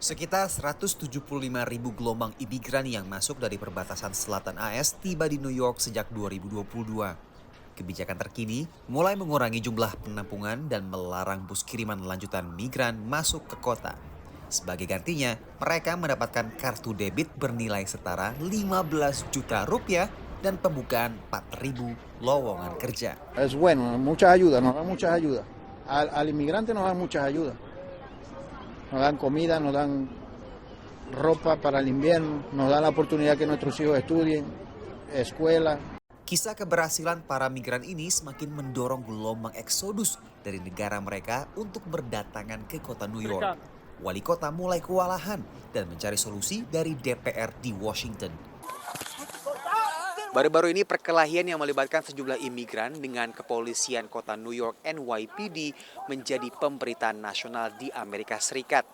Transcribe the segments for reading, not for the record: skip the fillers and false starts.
Sekitar 175.000 gelombang imigran yang masuk dari perbatasan selatan AS tiba di New York sejak 2022. Kebijakan terkini mulai mengurangi jumlah penampungan dan melarang bus kiriman lanjutan migran masuk ke kota. Sebagai gantinya, mereka mendapatkan kartu debit bernilai setara 15 juta rupiah dan pembukaan 4.000 lowongan kerja. Es bueno, muchas ayudas, nos dan muchas ayudas. Al inmigrante nos dan muchas ayudas. Nos dan comida, nos dan ropa para el invierno, nos dan la oportunidad que nuestros hijos estudien, escuela. Kisah keberhasilan para migran ini semakin mendorong gelombang eksodus dari negara mereka untuk berdatangan ke kota New York. Wali kota mulai kewalahan dan mencari solusi dari DPR di Washington. Baru-baru ini perkelahian yang melibatkan sejumlah imigran dengan kepolisian kota New York NYPD menjadi pemberitaan nasional di Amerika Serikat.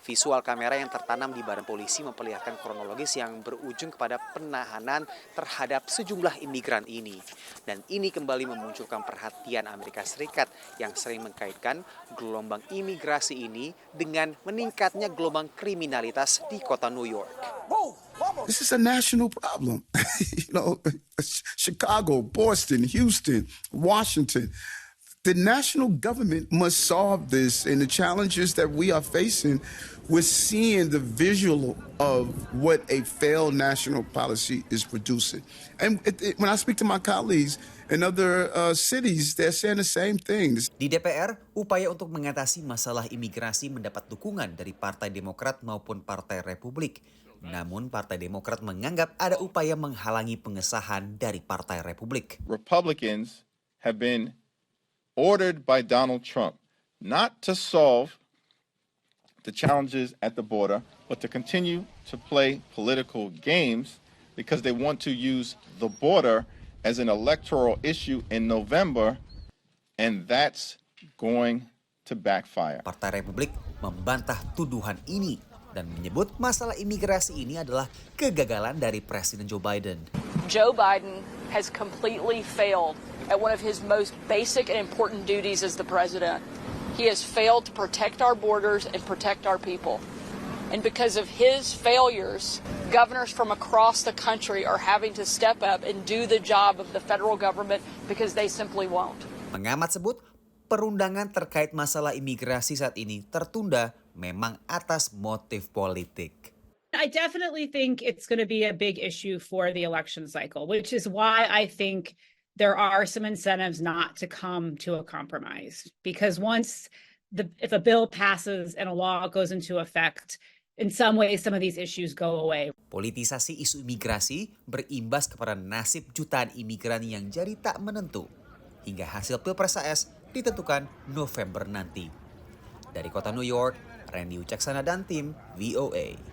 Visual kamera yang tertanam di badan polisi memperlihatkan kronologis yang berujung kepada penahanan terhadap sejumlah imigran ini. Dan ini kembali memunculkan perhatian Amerika Serikat yang sering mengkaitkan gelombang imigrasi ini dengan meningkatnya gelombang kriminalitas di kota New York. This is a national problem. Chicago, Boston, Houston, Washington. The national government must solve this, and the challenges that we are facing, we're seeing the visual of what a failed national policy is producing. And when I speak to my colleagues in other cities, they're saying the same thing. Di DPR, upaya untuk mengatasi masalah imigrasi mendapat dukungan dari Partai Demokrat maupun Partai Republik. Namun Partai Demokrat menganggap ada upaya menghalangi pengesahan dari Partai Republik. Republicans have been ordered by Donald Trump not to solve the challenges at the border, but to continue to play political games because they want to use the border as an electoral issue in November, and that's going to backfire. Partai Republik membantah tuduhan ini dan menyebut masalah imigrasi ini adalah kegagalan dari Presiden Joe Biden. Joe Biden has completely failed at one of his most basic and important duties as the president. He has failed to protect our borders and protect our people. And because of his failures, governors from across the country are having to step up and do the job of the federal government because they simply won't. Pengamat sebut, perundangan terkait masalah imigrasi saat ini tertunda memang atas motif politik. I definitely think it's going to be a big issue for the election cycle, which is why I think there are some incentives not to come to a compromise. Because if a bill passes and a law goes into effect, in some ways some of these issues go away. Politisasi isu imigrasi berimbas kepada nasib jutaan imigran yang jadi tak menentu. Hingga hasil Pilpres AS ditentukan November nanti. Dari kota New York, Randy Wicaksana dan tim VOA.